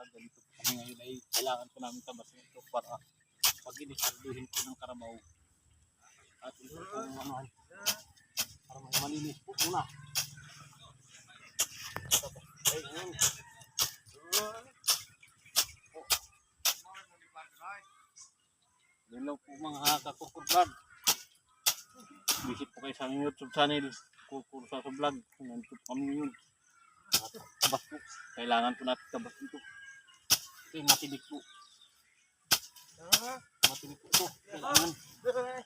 ganito po kami ngayon ay kailangan ko namin tabasin ito para pag inisalduhin ko ng karabaw. At ito po naman para may malinis po muna. Ay, ngayon. Hello po mga kakukurblog. Visit po kayo sa aming YouTube channel, Kukursa sa Vlog. Nandito po kami yun. Tabas po. Kailangan po natin tabas dito. Ito yung matinik po. Matinik po ito. Kailangan.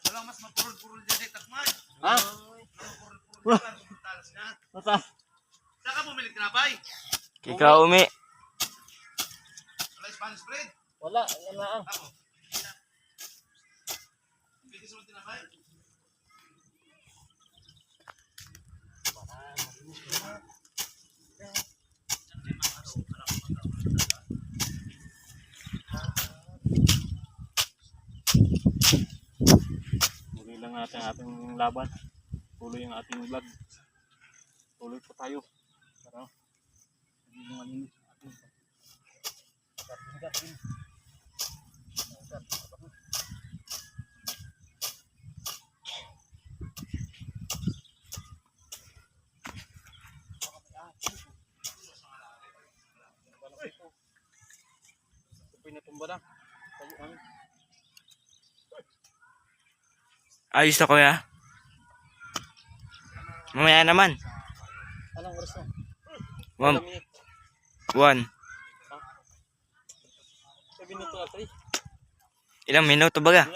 Walang mas mapurul-purul dyan sa itakman. Ha? Mapurul-purul lang. Talas na. Mata. Saan ka bumili tinapay? Ikaw umi. Wala Spanish bread? Wala. Yan lang. Ako. Bigis mo tinapay? Tuloy lang natin ang ating laban. Tuloy ang ating vlog. Tuloy po tayo. Para hindi malinis ang ating pagkakas. Pinatumba na. Tayo kami. Ayos na kuya. Mamaya naman. Anong oras na? 1. 1. 7 minuto na 3. Ilang minuto baga?